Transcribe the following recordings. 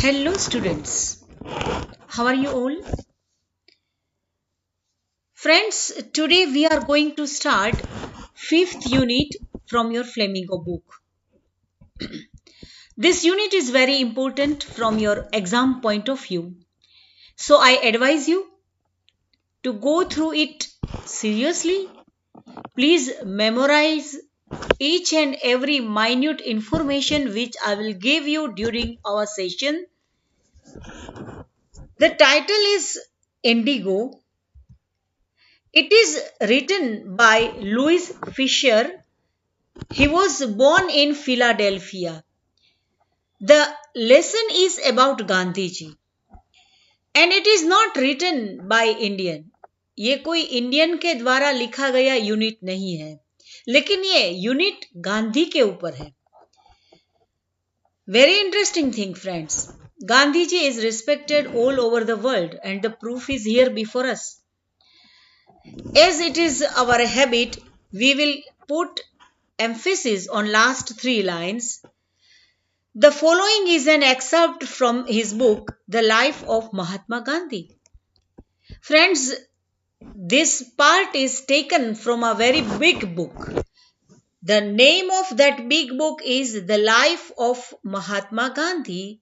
Hello students, how are you all? Friends, today we are going to start 5th unit from your Flamingo book. This unit is very important from your exam point of view. So I advise you to go through it seriously. Please memorize each and every minute information which I will give you during our session. The title is Indigo. It is written by Louis Fisher. He was born in Philadelphia. The lesson is about Gandhi ji and it is not written by Indian. ये कोई Indian के द्वारा लिखा गया unit नहीं है, लेकिन ये यूनिट गांधी के ऊपर है. Very interesting thing, friends. Gandhi ji is respected all over the world and the proof is here before us. As it is our habit, we will put emphasis on last 3 lines. The following is an excerpt from his book, The Life of Mahatma Gandhi. Friends, this part is taken from a very big book. The name of that big book is The Life of Mahatma Gandhi.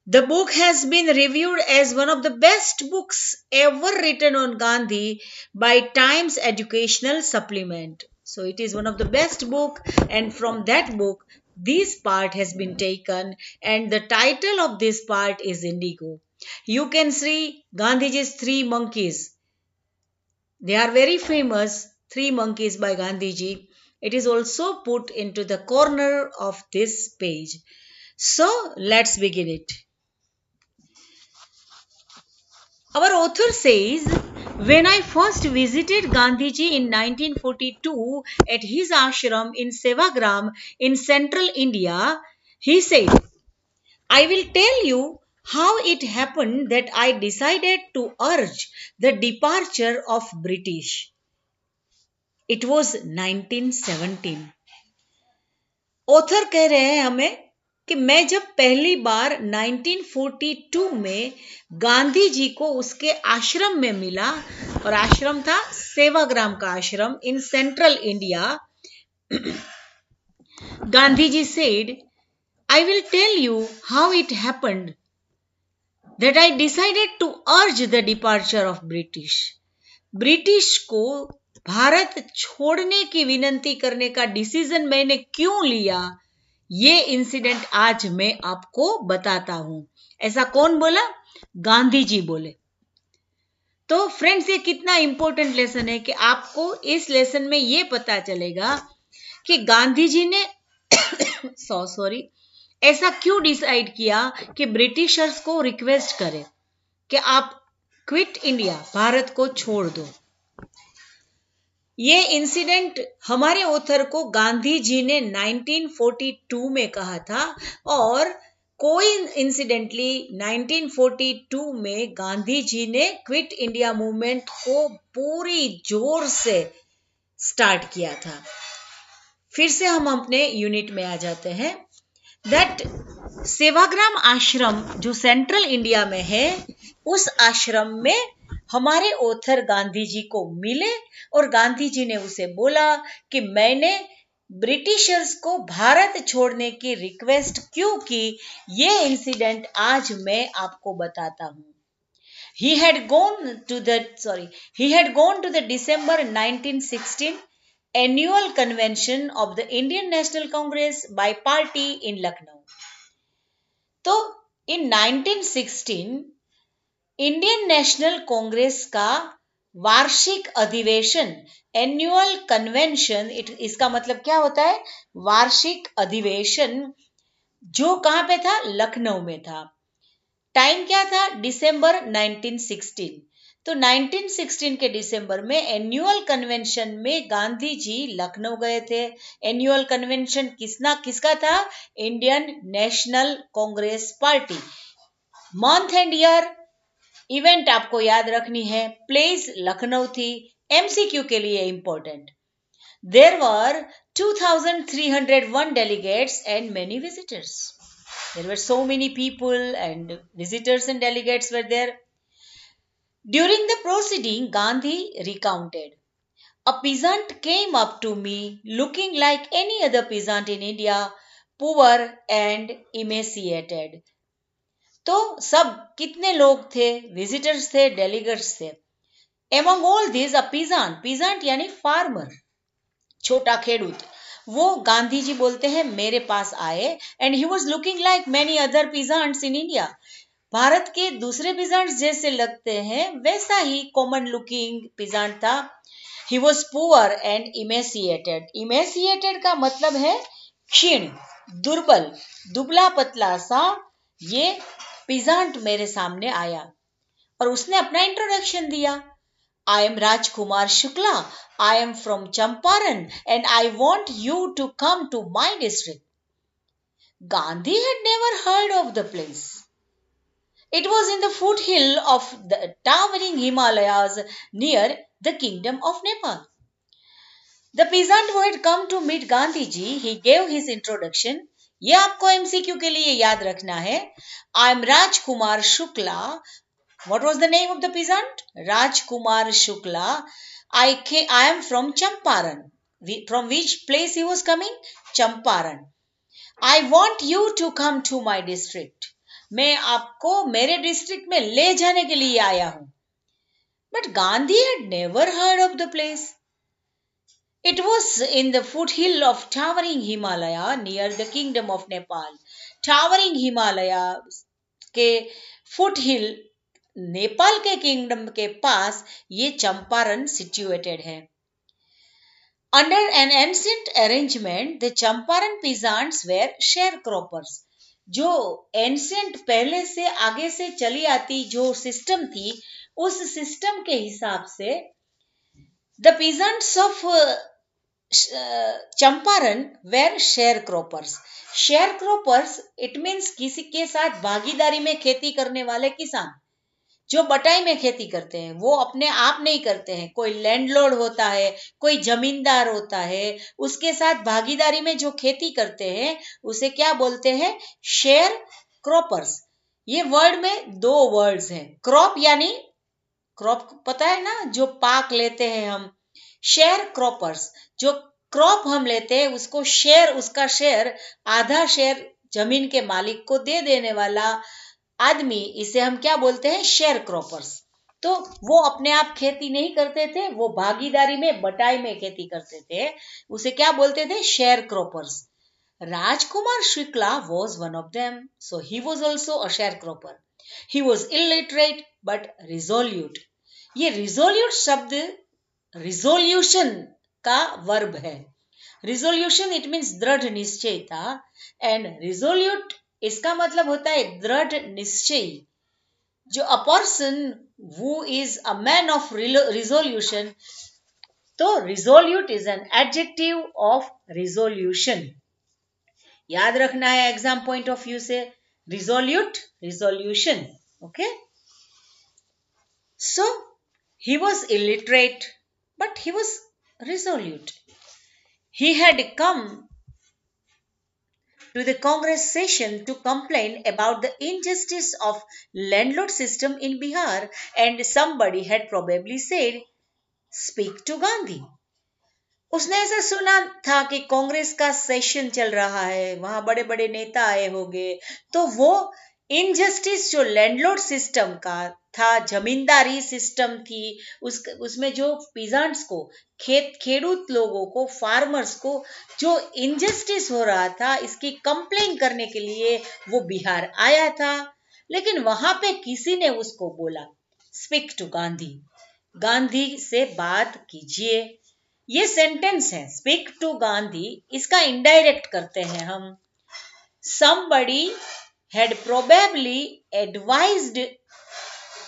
The book has been reviewed as one of the best books ever written on Gandhi by Times Educational Supplement. So it is one of the best book, and from that book this part has been taken, and the title of this part is Indigo. You can see Gandhiji's 3 monkeys. They are very famous, 3 monkeys by Gandhiji. It is also put into the corner of this page. So let's begin it. Our author says, when I first visited Gandhiji in 1942 at his ashram in Sevagram in central India, he said, I will tell you how it happened that I decided to urge the departure of British. It was 1917. Author कह रहे हैं हमें कि मैं जब पहली बार 1942 में गांधी जी को उसके आश्रम में मिला, और आश्रम था सेवाग्राम का आश्रम in central India. Gandhi ji said, I will tell you how it happened that I decided to urge the departure of British. British को भारत छोड़ने की विनंती करने का डिसीजन मैंने क्यों लिया, ये इंसिडेंट आज मैं आपको बताता हूं. ऐसा कौन बोला? गांधी जी बोले. तो फ्रेंड्स, ये कितना इंपॉर्टेंट लेसन है कि आपको इस लेसन में ये पता चलेगा कि गांधी जी ने सॉरी ऐसा क्यों डिसाइड किया कि ब्रिटिशर्स को रिक्वेस्ट करें कि आप क्विट इंडिया, भारत को छोड़ दो. ये इंसिडेंट हमारे ऑथर को गांधी जी ने 1942 में कहा था, और कोई इंसिडेंटली 1942 में गांधी जी ने क्विट इंडिया मूवमेंट को पूरी जोर से स्टार्ट किया था. फिर से हम अपने यूनिट में आ जाते हैं. दैट सेवाग्राम आश्रम जो सेंट्रल इंडिया में है, उस आश्रम में हमारे ऑथर गांधी जी को मिले और गांधी जी ने उसे बोला कि मैंने ब्रिटिशर्स को भारत छोड़ने की रिक्वेस्ट क्यों की, ये इंसिडेंट आज मैं आपको बताता हूं. He had gone to the December 1916 annual convention of the Indian National Congress by party in Lucknow. तो in 1916 इंडियन नेशनल कांग्रेस का वार्षिक अधिवेशन, एनुअल कन्वेंशन, इसका मतलब क्या होता है? वार्षिक अधिवेशन, जो कहां पे था? लखनऊ में था. टाइम क्या था? दिसंबर 1916. तो 1916 के दिसंबर में एनुअल कन्वेंशन में गांधी जी लखनऊ गए थे. एनुअल कन्वेंशन किसका था? Indian national Congress party. Month and year, event आपको याद रखनी है. प्लेस लखनऊ थी. एमसीक्यू के लिए important. There were 2301 delegates and many visitors. There were so many people and visitors and delegates were there. During the proceeding, Gandhi recounted, a peasant came up to me looking like any other peasant in India, poor and emaciated. तो सब कितने लोग थे, visitors थे, delegates थे. Among all these, a peasant यानी farmer, छोटा खेडूत, वो गांधी जी बोलते हैं मेरे पास आए, and he was looking like many other peasants in India. Bharat के दूसरे पीजेंट्स जैसे लगते हैं वैसा ही कॉमन लुकिंग पीजेंट था. He was poor and emaciated. Emaciated का मतलब है क्षीण, दुर्बल, दुबला पतला सा. ये पीजेंट मेरे सामने आया और उसने अपना इंट्रोडक्शन दिया. I am Rajkumar Shukla. I am from Champaran and I want you to come to my district. Gandhi had never heard of the place. It was in the foothill of the towering Himalayas near the kingdom of Nepal. The peasant who had come to meet Gandhi ji, he gave his introduction. ये आपको MCQ के लिए याद रखना है. I am Rajkumar Shukla. What was the name of the peasant? Rajkumar Shukla. I am from Champaran. From which place he was coming? Champaran. I want you to come to my district. मैं आपको मेरे district में ले जाने के लिए आया हूं. But Gandhi had never heard of the place. It was in the foothill of towering Himalaya near the kingdom of Nepal. Towering Himalaya के foothill, नेपाल के किंगडम के पास ये चंपारण सिचुएटेड है. Under an ancient arrangement the Champaran peasants were sharecroppers. जो ancient पहले से आगे से चली आती जो सिस्टम थी, उस सिस्टम के हिसाब से the peasants of Champaran were sharecroppers. Sharecroppers it means किसी के साथ भागीदारी में खेती करने वाले किसान, जो बटाई में खेती करते हैं. वो अपने आप नहीं करते हैं. कोई लैंडलॉर्ड होता है, कोई जमींदार होता है, उसके साथ भागीदारी में जो खेती करते हैं उसे क्या बोलते हैं? Share croppers. ये वर्ड में दो वर्ड्स हैं. क्रॉप यानी क्रॉप पता है ना, जो पाक लेते हैं हम. शेयर क्रॉपर्स, जो क्रॉप हम लेते हैं उसको शेयर, उसका शेयर, आधा शेयर जमीन के मालिक को दे देने वाला आदमी, इसे हम क्या बोलते हैं? Share croppers. तो वो अपने आप खेती नहीं करते थे, वो भागीदारी में बटाई में खेती करते थे. उसे क्या बोलते थे? Share croppers. Rajkumar Shukla was one of them, so he was also a sharecropper. He was illiterate but resolute. ये resolute शब्द resolution का वर्ब है. resolution it means दृढ़ निश्चयता, and resolute इसका मतलब होता है दृढ़ निश्चयी. जो a person who is a man of resolution, तो resolute is an adjective of resolution. याद रखना है एग्जाम पॉइंट ऑफ व्यू से, resolute, resolution. Okay? So, he was illiterate, but he was resolute. He had come to the Congress session to complain about the injustice of landlord system in Bihar, and somebody had probably said, speak to Gandhi. उसने ऐसा सुना था कि कांग्रेस का session चल रहा है, वहां बड़े बड़े नेता आए होंगे, तो वो इनजस्टिस जो लैंडलॉर्ड सिस्टम का था, जमींदारी सिस्टम थी, उसमें जो पीजेंट्स को, खेडूत लोगों को, फार्मर्स को जो इनजस्टिस हो रहा था, इसकी कंप्लेन करने के लिए वो बिहार आया था. लेकिन वहां पे किसी ने उसको बोला, स्पीक टू गांधी, गांधी से बात कीजिए. ये सेंटेंस है स्पीक टू गांधी, इसका इनडायरेक्ट करते हैं हम. somebody had probably advised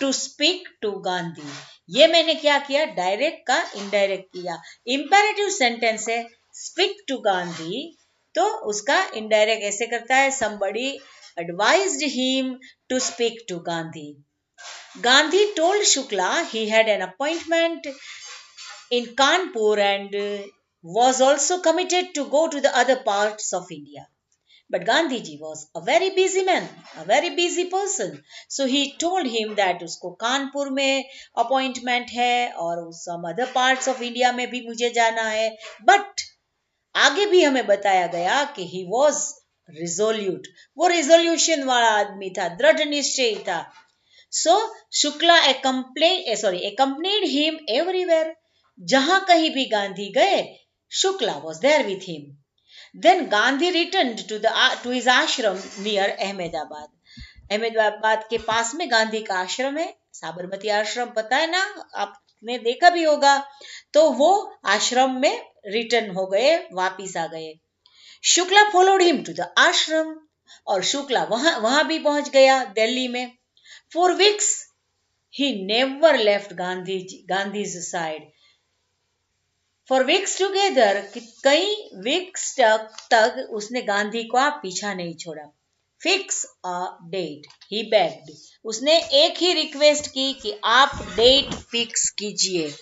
to speak to Gandhi. ये मैंने क्या किया? डायरेक्ट का इनडायरेक्ट किया. इंपेरेटिव सेंटेंस है स्पीक टू गांधी, तो उसका इनडायरेक्ट ऐसे करता है somebody advised him to speak to Gandhi. Gandhi told Shukla he had an appointment in Kanpur and was also committed to go to the other parts of India. But Gandhiji was a very busy man, a very busy person. So he told him that उसको कानपुर में appointment है और some other parts of India में भी मुझे जाना है. But आगे भी हमें बताया गया कि he was resolute. वो resolution वाला आदमी था, दृढ़ निश्चयी था. So Shukla accompanied him everywhere. जहां कहीं भी गांधी गए, Shukla was there with him. Then Gandhi returned to his ashram near Ahmedabad. Ahmedabad के पास में गांधी का आश्रम है, साबरमती आश्रम, पता है ना, आपने देखा भी होगा. तो वो आश्रम में रिटर्न हो गए, वापिस आ गए. Shukla followed him to the ashram, और शुक्ला वहां भी पहुंच गया दिल्ली में. For weeks he never left Gandhi's side. For weeks together, कई वीक्स तक उसने गांधी का पीछा नहीं छोड़ा. Fix a date, he begged. उसने एक ही रिक्वेस्ट की कि आप डेट फिक्स कीजिए.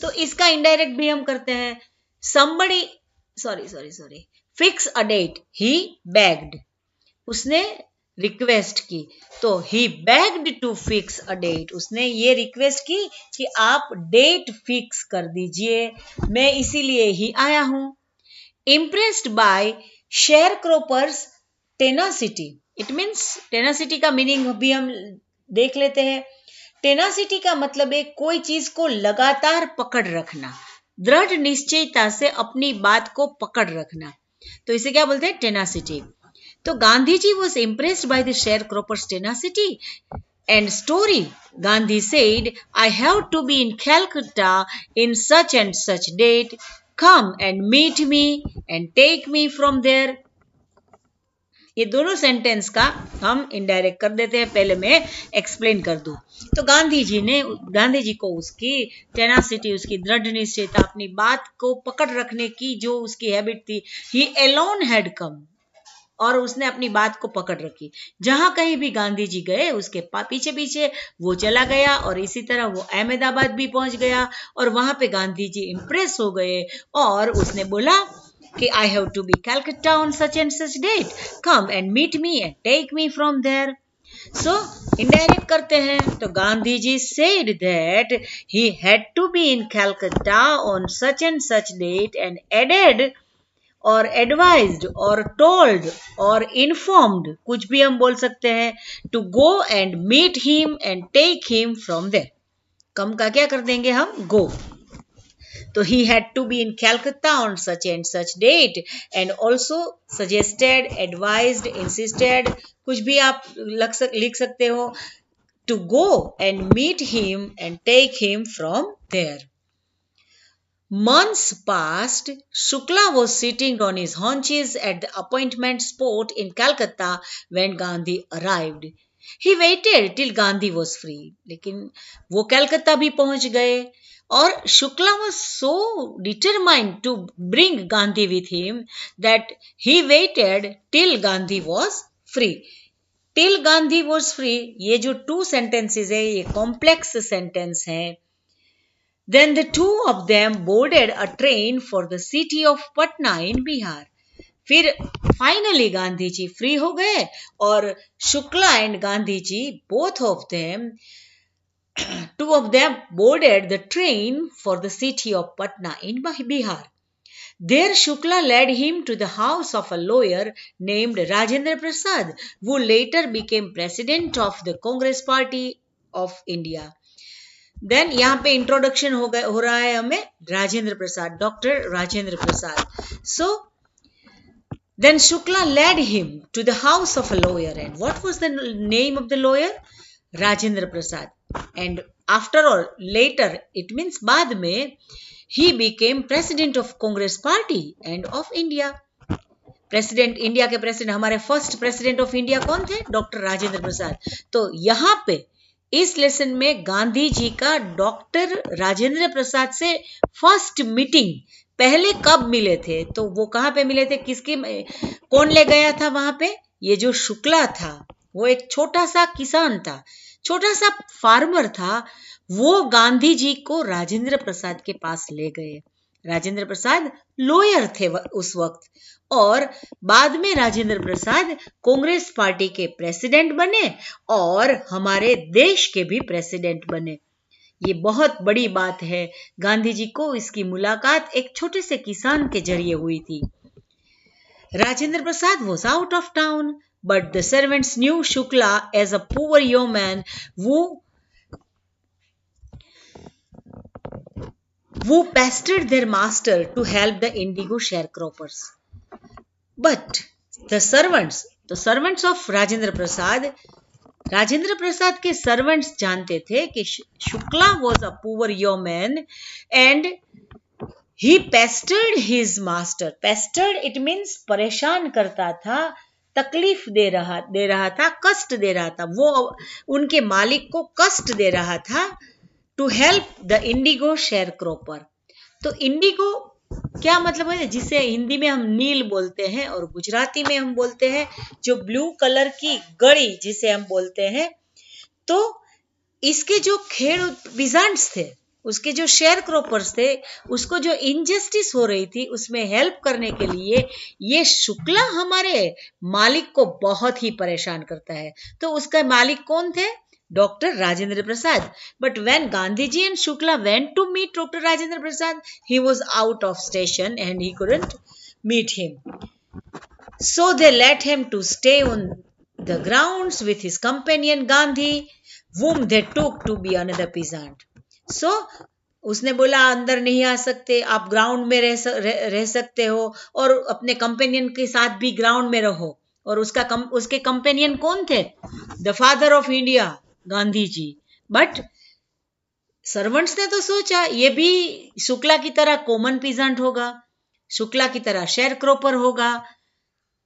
तो इसका इनडायरेक्ट भी हम करते हैं. somebody sorry fix a date, he begged. उसने रिक्वेस्ट की, तो he begged to fix a date. उसने ये रिक्वेस्ट की कि आप डेट फिक्स कर दीजिए, मैं इसीलिए ही आया हूं. Impressed by sharecroppers tenacity. It means, tenacity का मीनिंग भी हम देख लेते हैं. टेनासिटी का मतलब है कोई चीज को लगातार पकड़ रखना, दृढ़ निश्चयता से अपनी बात को पकड़ रखना. तो इसे क्या बोलते हैं? टेनासिटी. तो गांधी जी was impressed by the sharecropper's tenacity and story. Gandhi said, I have to be in Calcutta in such and such date. Come and meet me and take me from there. ये दोनों sentence का हम indirect कर देते हैं. पहले मैं explain कर दूं. तो गांधी जी को उसकी टेनासिटी, उसकी दृढ़ निश्चयता, अपनी बात को पकड़ रखने की जो उसकी हैबिट थी, ही अलोन हैड कम, और उसने अपनी बात को पकड़ रखी. जहां कहीं भी गांधी जी गए, उसके पीछे पीछे वो चला गया, और इसी तरह वो अहमदाबाद भी पहुंच गया, और वहां पे गांधी जी इंप्रेस हो गए, और उसने बोला कि I have to be Calcutta on such and such date. Come and meet me and take me from there. So indirect करते हैं. तो Gandhi ji said that he had to be in Calcutta on such and such date, and added और advised और told और informed, कुछ भी हम बोल सकते हैं, to go and meet him and take him from there. Come का क्या कर देंगे हम? गो. तो he had to be in Calcutta on such and such date, and also suggested, advised, insisted, कुछ भी आप लिख सकते हो, to go and meet him and take him from there. Months passed. Shukla was sitting on his haunches at the appointment spot in Calcutta when Gandhi arrived. He waited till Gandhi was free. लेकिन वो कलकत्ता भी पहुंच गए, और Shukla was so determined to bring Gandhi with him that he waited till Gandhi was free. Till Gandhi was free, ये जो 2 sentences है, ये complex sentence है. Then the two of them boarded a train for the city of Patna in Bihar. फिर finally Gandhi ji free हो गए, और Shukla and Gandhi ji, both of them, 2 of them boarded the train for the city of Patna in Bihar. There Shukla led him to the house of a lawyer named Rajendra Prasad, who later became president of the Congress Party of India. Then यहाँ पे introduction हो रहा है हमें Rajendra Prasad, doctor Rajendra Prasad. So then Shukla led him to the house of a lawyer, and what was the name of the lawyer? Rajendra Prasad. And after all, later, it means बाद में, he became president of Congress party and of India. President, India के president, हमारे first president of India कौन थे? Doctor Rajendra Prasad. तो यहाँ पे इस लेसन में गांधी जी का डॉक्टर राजेंद्र प्रसाद से फर्स्ट मीटिंग, पहले कब मिले थे? तो वो कहाँ पे मिले थे? कौन ले गया था वहां पे? ये जो शुक्ला था, वो एक छोटा सा किसान था, छोटा सा फार्मर था. वो गांधी जी को राजेंद्र प्रसाद के पास ले गए, राजेंद्र प्रसाद लॉयर थे उस वक्त, और बाद में राजेंद्र प्रसाद कांग्रेस पार्टी के प्रेसिडेंट बने और हमारे देश के भी प्रेसिडेंट बने। ये बहुत बड़ी बात है। गांधी जी को इसकी मुलाकात एक छोटे से किसान के जरिए हुई थी। Rajendra Prasad was out of town, but the servants knew Shukla as a poor yeoman who pestered their master to help the indigo sharecroppers. But the servants of Rajendra Prasad के servants जानते थे कि Shukla was a poor yeoman and he pestered his master. Pestered it means परेशान करता था, तकलीफ दे रहा था, कष्ट दे रहा था, वो उनके मालिक को कष्ट दे रहा था। To help the indigo sharecropper. तो इंडिगो क्या मतलब है, जिसे हिंदी में हम नील बोलते हैं और गुजराती में हम बोलते हैं जो ब्लू कलर की गड़ी जिसे हम बोलते हैं। तो इसके जो खेड़ पिजेंट्स थे, उसके जो शेयर क्रॉपर्स थे, उसको जो इनजस्टिस हो रही थी उसमें हेल्प करने के लिए ये शुक्ला हमारे मालिक को बहुत ही परेशान करता है। तो उसका मालिक कौन थे? Dr. Rajendra Prasad. But when Gandhiji and Shukla went to meet Dr. Rajendra Prasad, he was out of station and he couldn't meet him. So they let him to stay on the grounds with his companion Gandhi, whom they took to be another peasant. So उसने बोला अंदर नहीं आ सकते, आप ground में रह सकते हो और अपने कंपेनियन के साथ भी ग्राउंड में रहो। और उसके कंपेनियन कौन थे? The father of India, Gandhi ji. But servants ने तो सोचा ये भी शुक्ला की तरह कॉमन पीजेंट होगा, शुक्ला की तरह शेयर क्रॉपर होगा,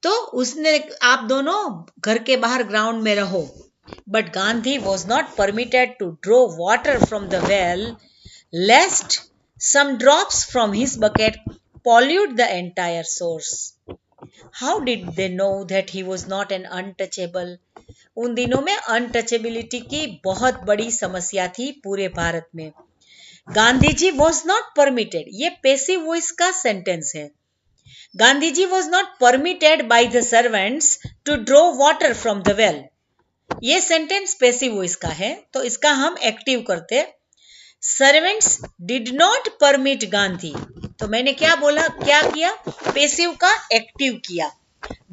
तो उसने आप दोनों घर के बाहर ग्राउंड में रहो। But Gandhi was not permitted to draw water from the well lest some drops from his bucket pollute the entire source. How did they know that he was not an untouchable? उन दिनों में untouchability की बहुत बड़ी समस्या थी पूरे भारत में। Gandhi ji was not permitted, ये पैसिव वॉइस का सेंटेंस है। Gandhi ji was not permitted by the servants to draw water from the well. ये सेंटेंस पैसिव वॉइस का है, तो इसका हम एक्टिव करते। Servants did not permit Gandhi, तो मैंने क्या बोला, क्या किया? पैसिव का एक्टिव किया।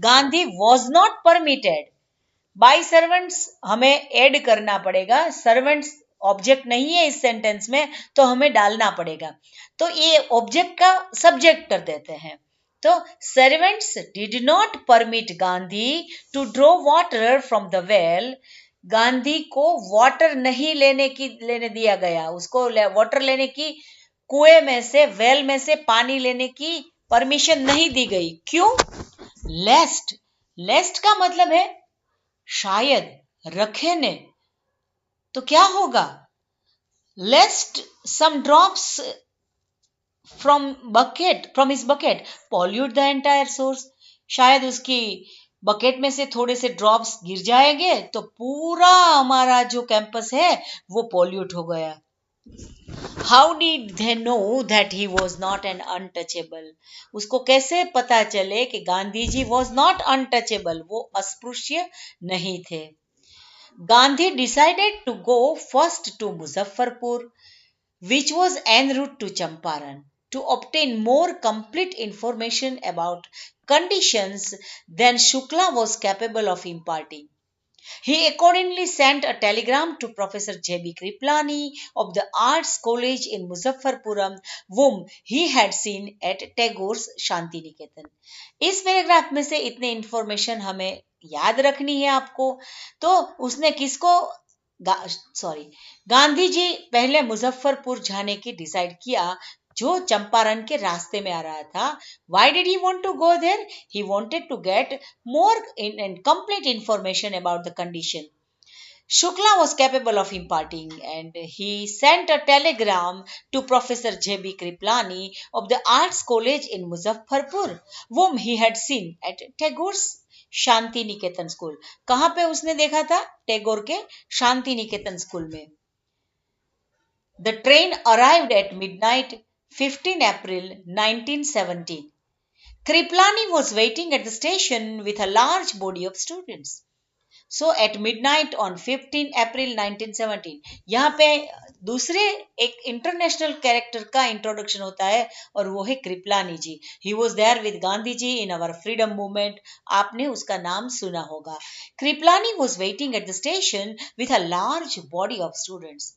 Gandhi was not permitted bye servants, हमें ऐड करना पड़ेगा। सर्वेंट्स ऑब्जेक्ट नहीं है इस सेंटेंस में, तो हमें डालना पड़ेगा। तो ये ऑब्जेक्ट का सब्जेक्ट कर देते हैं। तो servants did not permit Gandhi to draw water from the well. Gandhi को वाटर नहीं लेने दिया गया, उसको वाटर लेने की, कुएं में से, वेल में से पानी लेने की परमिशन नहीं दी गई। क्यों? लेस्ट का मतलब है शायद, रखे ने, तो क्या होगा? Lest some drops from his bucket pollute the entire source. शायद उसकी बकेट में से थोड़े से ड्रॉप्स गिर जाएंगे तो पूरा हमारा जो कैंपस है वो पॉल्यूट हो गया। How did they know that he was not an untouchable? उसको कैसे पता चले कि Gandhi ji was not untouchable, वो अस्पृश्य नहीं थे। Gandhi decided to go first to Muzaffarpur, which was en route to Champaran, to obtain more complete information about conditions than Shukla was capable of imparting. He accordingly sent a telegram to Professor J.B. Kriplani of the Arts College in Muzaffarpuram, whom he had seen at Tagore's Shanti Niketan. इस paragraph में से इतने information हमें याद रखनी है आपको। तो उसने किसको गांधी जी पहले मुजफ्फरपुर जाने की डिसाइड किया, जो चंपारण के रास्ते में आ रहा था। Why did he want to go there? He wanted to get more and complete information about the condition Shukla was capable of imparting, and he sent a telegram to Professor J.B. Kriplani of the Arts College in Muzaffarpur, whom he had seen at Tagore's Shanti Niketan school. कहां पे उसने देखा था? टैगोर के Shanti Niketan school में। The train arrived at midnight 15 April 1917. Kriplani was waiting at the station with a large body of students. So at midnight on 15 April 1917, यहाँ पे दूसरे एक इंटरनेशनल कैरेक्टर का इंट्रोडक्शन होता है और वो है Kripalani ji. He was there with Gandhi ji in our freedom movement. आपने उसका नाम सुना होगा. Kripalani was waiting at the station with a large body of students.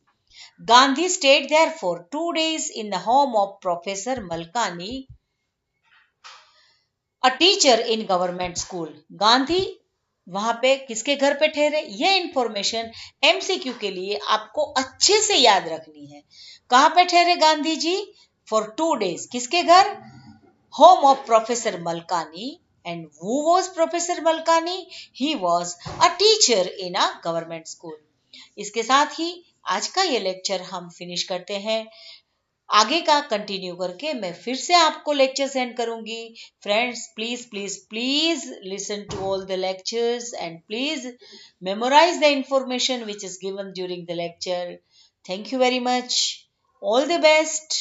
Gandhi stayed there for 2 days in the home of Professor Malkani, a teacher in government school. Gandhi वहां पे किसके घर पे ठहरे? ये इंफॉर्मेशन एमसीक्यू के लिए आपको अच्छे से याद रखनी है. कहां पे ठहरे गांधी जी? For 2 days. किसके घर? Home of professor Malkani. And who was professor Malkani? He was a teacher in a government school. इसके साथ ही आज का ये लेक्चर हम फिनिश करते हैं. आगे का कंटिन्यू करके मैं फिर से आपको लेक्चर सेंड करूंगी. Friends, please please please listen to all the lectures and please memorise the information which is given during the lecture. Thank you very much. All the best.